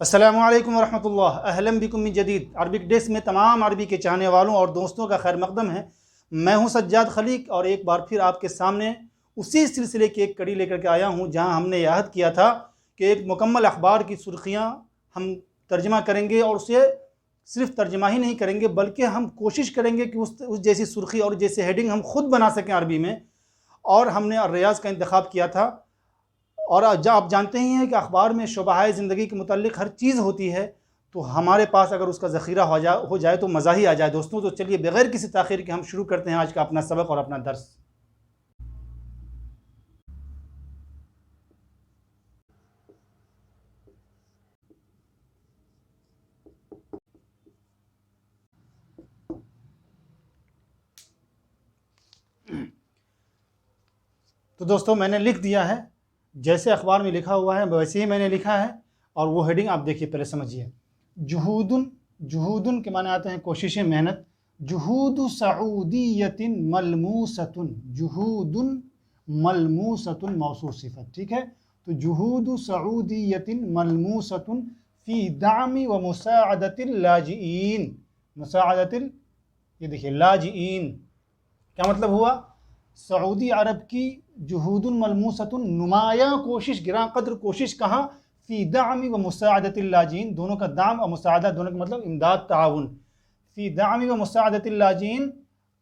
अस्सलामु अलैकुम वरहमतुल्लाह। अहलन बिकुम मिन जदीद। अरबिक डेस्क में तमाम अरबी के चाहने वालों और दोस्तों का खैर मकदम है। मैं हूं सज्जाद खलीक और एक बार फिर आपके सामने उसी सिलसिले की एक कड़ी लेकर के आया हूं जहां हमने याद किया था कि एक मुकम्मल अखबार की सुर्खियां हम तर्जमा करेंगे और उसे सिर्फ तर्जमा ही नहीं करेंगे बल्कि हम कोशिश करेंगे कि उस जैसी सुर्खी और जैसे हेडिंग हम खुद बना सकें अरबी में। और हमने अर्रियाज़ का इंतखाब किया था। और आप जानते ही हैं कि अखबार में शुबहाए ज़िंदगी के मुतल्लिक़ हर चीज़ होती है, तो हमारे पास अगर उसका ज़ख़ीरा हो जाए तो मज़ा ही आ जाए दोस्तों। तो चलिए बग़ैर किसी ताख़ीर के हम शुरू करते हैं आज का अपना सबक और अपना दर्स। तो दोस्तों मैंने लिख दिया है, जैसे अखबार में लिखा हुआ है वैसे ही मैंने लिखा है। और वो हेडिंग आप देखिए, पहले समझिए। जुहूदुन, जुहूदुन के माने आते हैं कोशिशें, मेहनत। जुहूदु सऊदियतिन मलमूसतुन, जुहूदुन मलमूसतुन मौसूफ सिफत, ठीक है। तो जुहूदु सऊदियतिन मलमूसतुन फ़ी दामी व मुसाअदतिल लाजिईन। मुसाअदतिल, ये देखिए लाजिईन क्या मतलब हुआ? सऊदी अरब की जुहूदुन मलमूसतुन नुमाया कोशिश, गिरां कद्र कोशिश। कहाँ? फ़ी दामी व मुसाअदतिल लाजिईन, दोनों का दाम और मुसाअदा दोनों का मतलब इमदाद, ताउन। फ़ी दामी व मुसाअदतिल लाजिईन,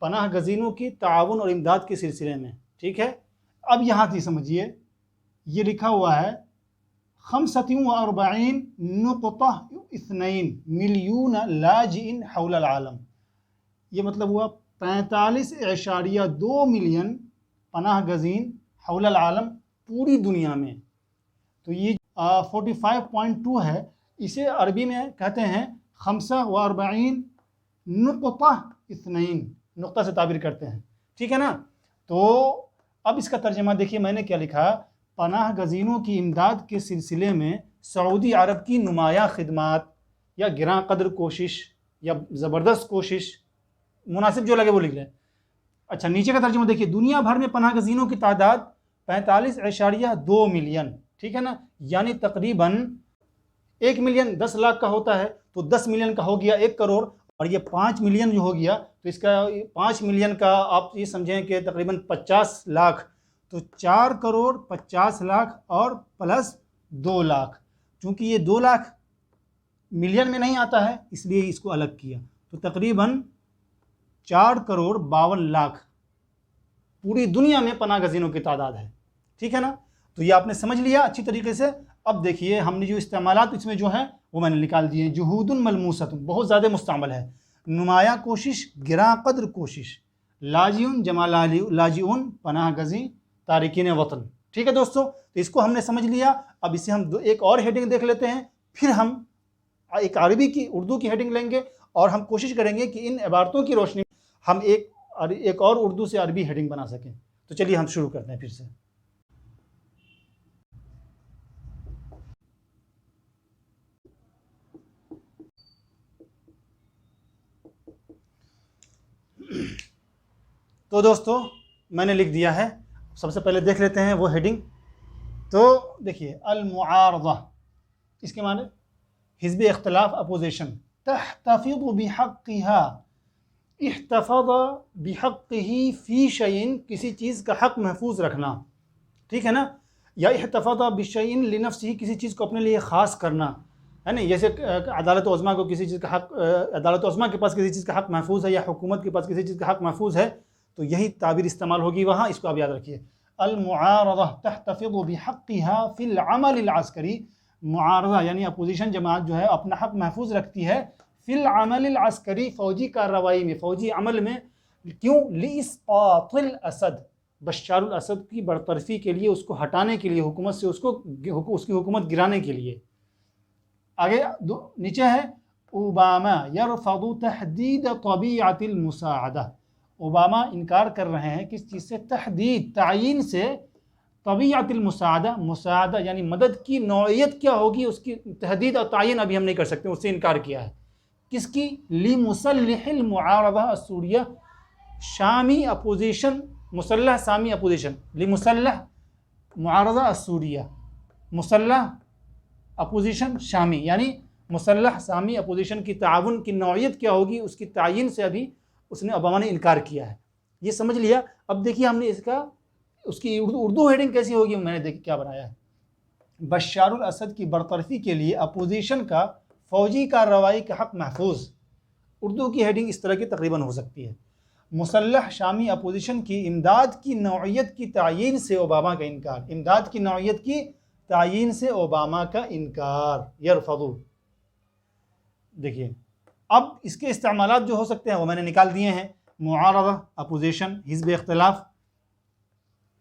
पनाह गज़ीनों की ताउन और इमदाद के सिलसिले में, ठीक है। अब यहाँ से समझिए, ये लिखा हुआ है 45.2 मिलियन लाजिईन हौलल आलम। ये मतलब हुआ 45.2 मिलियन पनाह गज़ीन हौलल आलम, पूरी दुनिया में। तो ये 45.2 है। इसे अरबी में कहते हैं 45.2, नुक्ता से ताबीर करते हैं, ठीक है ना। तो अब इसका तर्जमा देखिए, मैंने क्या लिखा। पनाह गज़ीनों की इमदाद के सिलसिले में सऊदी अरब की नुमाया खिदमात या गिरां कद्र कोशिश या ज़बरदस्त कोशिश, मुनासिब जो लगे वो लिख लें। अच्छा, नीचे का तर्जुमा देखिए। दुनिया भर में पनाह गज़ीनों की तादाद 45.2 मिलियन, ठीक है ना। यानी तकरीबन 1 मिलियन 10 लाख का होता है, तो 10 मिलियन का हो गया 1 करोड़। और ये 5 मिलियन जो हो गया, तो इसका 5 मिलियन का आप ये समझें कि तकरीबन 50 लाख। तो 4 करोड़ 50 लाख और प्लस 2 लाख। चूँकि ये 2 लाख मिलियन में नहीं आता है इसलिए इसको अलग किया। तो तकरीबन 4 करोड़ 52 लाख पूरी दुनिया में पनाह गज़ीनों की तादाद है, ठीक है ना। तो ये आपने समझ लिया अच्छी तरीके से। अब देखिए, हमने जो इस्तेमालात इसमें जो है वो मैंने निकाल दिए। जुहूदुन मलमूसतुन बहुत ज़्यादा मुस्तअमल है। नुमाया कोशिश, गिरां कद्र कोशिश। लाजिउन जमा लाजिउन, पनाह गज़ी, तारिकीन वतन, ठीक है दोस्तों। तो इसको हमने समझ लिया। अब इसे हम एक और हेडिंग देख लेते हैं, फिर हम एक अरबी की उर्दू की हेडिंग लेंगे और हम कोशिश करेंगे कि इन इबारतों की रोशनी हम एक और उर्दू से अरबी हेडिंग बना सकें। तो चलिए हम शुरू करते हैं फिर से। तो दोस्तों मैंने लिख दिया है। सबसे पहले देख लेते हैं वो हेडिंग। तो देखिए, अल मुआरदा, इसके माने हिज़्ब इख्तिलाफ, अपोजिशन। तहतफ़िज़ु बिहक़्क़िहा, इह्तफ़ज़ बिहक़्क़िही फ़ी शैइन, किसी चीज़ का हक़ महफूज रखना, ठीक है ना। या इह्तफ़ज़ बिशैइन लिनफ़्सिही, किसी चीज़ को अपने लिए ख़ास करना, है ना। जैसे अदालत उज़्मा को किसी चीज़ का हक़, अदालत उज़्मा के पास किसी चीज़ का हक़ महफूज है या हुकूमत के पास किसी चीज़ का हक़ महफूज है, तो यही ताबीर इस्तेमाल होगी वहाँ। इसको आप याद रखिए। अल मुआरदा तहतफ़िज़ु बिहक़्क़िहा फ़िल अमल अल अस्करी। मुआरदा यानी अपोजिशन जमात जो है अपना हक़ महफूज रखती है फ़िल अमल अल अस्करी, फ़ौजी कार्रवाई में, फ़ौजी अमल में। क्यों? लिइस्क़ातिल असद, बशारुल असद की बरतरफ़ी के लिए, उसको हटाने के लिए, हुकूमत से उसकी हुकूमत गिराने के लिए। आगे नीचे है ओबामा यरफ़दु तहदीद तबीअतिल मुसाअदा। ओबामा इनकार कर रहे हैं किस चीज़ से? तहदीद, तायीन से। तबीअतिल मुसाअदा, मुसाअदा यानी मदद की नौइयत क्या होगी, उसकी तहदीद और तायीन अभी हम नहीं कर सकते, उससे इनकार किया है। किसकी? लिमुसल्लिहिल मुआरदा अस्सूरिया, शामी अपोजिशन, मुसल्लह शामी अपोजिशन। लिमुसल्लह मुआरदा अस्सूरिया, मुसल्लह अपोजिशन शामी, यानी मुसल्लह शामी अपोजिशन की ताउन की नौइयत क्या होगी उसकी तायीन से अभी उसने ओबामा ने इनकार किया है। ये समझ लिया। अब देखिए हमने इसका उसकी उर्दू हेडिंग कैसी होगी, मैंने देखिए क्या बनाया है। बशारुल असद की बरतरफी के लिए अपोजिशन का फौजी कार्रवाई का हक महफूज। उर्दू की हेडिंग इस तरह की तकरीबन हो सकती है। मुसल्लह शामी अपोजिशन की इमदाद की नौइयत की तायीन से ओबामा का इनकार। इमदाद की नौइयत की तायीन से ओबामा का इनकार, यरफदू। देखिए अब इसके इस्तेमालात जो हो सकते हैं वो मैंने निकाल दिए हैं। मुआरदा अपोजिशन, हिज़्ब इख्तिलाफ।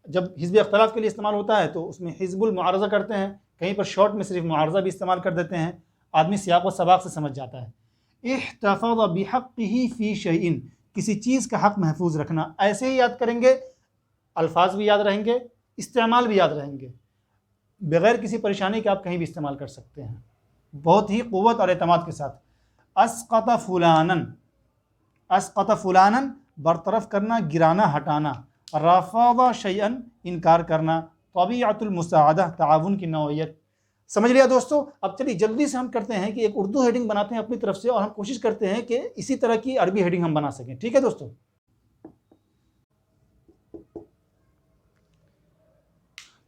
जब हिज़्ब इख्तिलाफ के लिए इस्तेमाल होता है तो उसमें हिज़्बुल मुआरज़ा करते हैं, कहीं पर शॉर्ट में सिर्फ मुआरज़ा भी इस्तेमाल कर देते हैं, आदमी सियाक़ व सबाक़ से समझ जाता है। इह्तफ़ज़ बिहक़्क़िही फ़ी शैइन, किसी चीज़ का हक़ महफूज रखना। ऐसे ही याद करेंगे, अल्फाज भी याद रहेंगे, इस्तेमाल भी याद रहेंगे, बग़ैर किसी परेशानी के आप कहीं भी इस्तेमाल कर सकते हैं, बहुत ही क़ुव्वत और एतमाद के साथ। अस्क़त फ़ुलानन, अस्क़त फ़ुलानन बरतरफ करना, गिराना, हटाना। रफ़ज़ शैअन इनकार करना। तबीअतुल मुसाअदा ताउन की नौइयत। समझ लिया दोस्तों। अब चलिए जल्दी से हम करते हैं कि एक उर्दू हेडिंग बनाते हैं अपनी तरफ से और हम कोशिश करते हैं कि इसी तरह की अरबी हेडिंग हम बना सकें। ठीक है दोस्तों।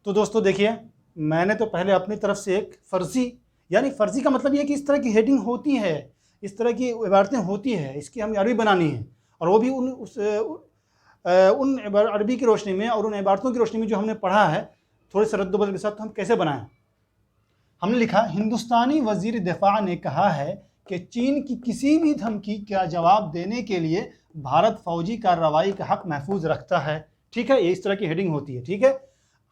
तो दोस्तों देखिए मैंने तो पहले अपनी तरफ से एक फ़र्ज़ी, यानी फ़र्ज़ी का मतलब ये कि इस तरह की हेडिंग होती है, इस तरह की इबारतें होती है, इसकी हमें अरबी बनानी है और वो भी उन अरबी की रोशनी में और उन इबारतों की रोशनी में जो हमने पढ़ा है, थोड़े से रद्द-बदल के साथ। तो हम कैसे बनाएं? हमने लिखा हिंदुस्तानी वज़ीर दिफ़ा ने कहा है कि चीन की किसी भी धमकी का जवाब देने के लिए भारत फ़ौजी कार्रवाई का हक़ महफूज रखता है। ठीक है, ये इस तरह की हेडिंग होती है। ठीक है,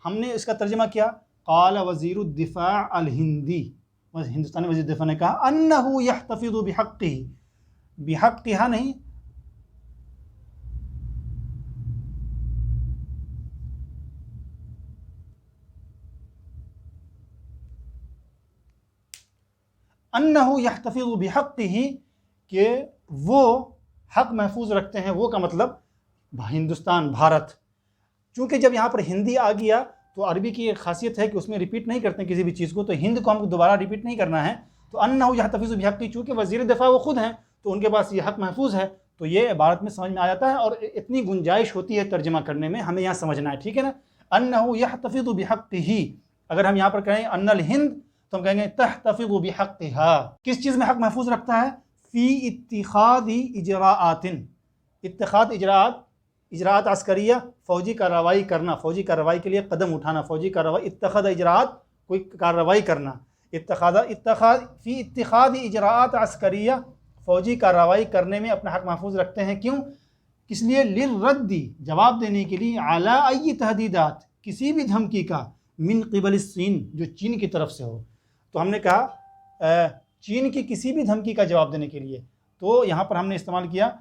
हमने इसका तर्जुमा किया। क़ाल वज़ीरुद दिफ़ा अल हिंदी, हिंदुस्तानी वज़ीर दिफ़ा ने कहा अन्नहु यहतफ़िज़ु बिहक़्क़िही, बिहक़्क़िहा नहीं, अन्नहु यहतफ़िज़ु बिहक़्क़िही, कि वो हक़ महफूज रखते हैं। वो का मतलब हिंदुस्तान, भारत। चूँकि जब यहाँ पर हिंदी आ गया तो अरबी की एक खासियत है कि उसमें रिपीट नहीं करते किसी भी चीज़ को, तो हिंद को हमको दोबारा रिपीट नहीं करना है। तो अन्नहु यहतफ़िज़ु बिहक़्क़िही, चूँकि वज़ीर दिफ़ा वो खुद हैं तो उनके पास ये हक़ महफूज है, तो ये इबारत में समझ में आ जाता है और इतनी गुंजाइश होती है तर्जुमा करने में, हमें यहाँ समझना है। ठीक है ना। अन्नहु यहतफ़िज़ु बिहक़्क़िही, अगर हम यहाँ पर कहें अन्नल हिंद तो हम कहेंगे तहतफ़िज़ु बिहक़्क़िहा। किस चीज़ में हक़ महफूज रखता है? फ़ी इत्तिख़ाज़ि इजराआतिन, इत्तिख़ाज़ इजरात, इजरात अस्करिया, फ़ौजी कार्रवाई करना, फ़ौजी कार्रवाई के लिए कदम उठाना, फ़ौजी कार्रवाई। इत्तिख़ाज़ इजरात, कोई कार्रवाई करना। इत्तिख़ाज़ फ़ी इत्तिख़ाज़ इजरात अस्करिया, फ़ौजी कार्रवाई करने में अपना हक़ महफूज रखते हैं। क्यों? किस लिए? लिर्रद्दी, जवाब देने के लिए, अला अय्यि तहदीदात, किसी भी धमकी का, मिन क़िबल चीन, जो चीन की तरफ से हो। तो हमने कहा चीन की किसी भी धमकी का जवाब देने के लिए, तो यहाँ पर हमने इस्तेमाल किया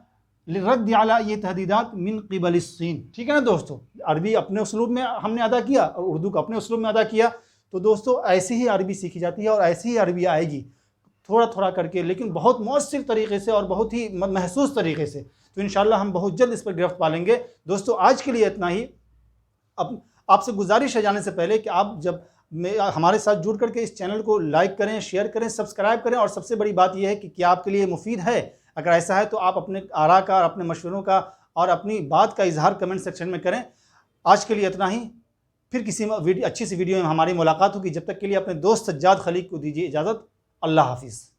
लिर्रद्दी अला ये तहदीदात मिन क़िबल चीन। ठीक है ना दोस्तों। अरबी अपने उसलूब में हमने अदा किया और उर्दू को अपने उसलूब में अदा किया। तो दोस्तों ऐसे ही अरबी सीखी जाती है और ऐसी ही अरबी आएगी थोड़ा थोड़ा करके, लेकिन बहुत मौसर तरीके से और बहुत ही महसूस तरीके से। तो इंशाअल्लाह हम बहुत जल्द इस पर गिरफ्त पालेंगे। दोस्तों आज के लिए इतना ही। अब आपसे गुजारिश है जाने से पहले कि आप जब हमारे साथ जुड़ करके इस चैनल को लाइक करें, शेयर करें, सब्सक्राइब करें, और सबसे बड़ी बात यह है कि क्या आपके लिए मुफीद है। अगर ऐसा है तो आप अपने आरा का, अपने मशवरों का और अपनी बात का इजहार कमेंट सेक्शन में करें। आज के लिए इतना ही। फिर किसी अच्छी सी वीडियो में हमारी मुलाकात होगी। जब तक के लिए अपने दोस्त सज्जाद खलीक को दीजिए इजाज़त। अल्लाह हाफिज़।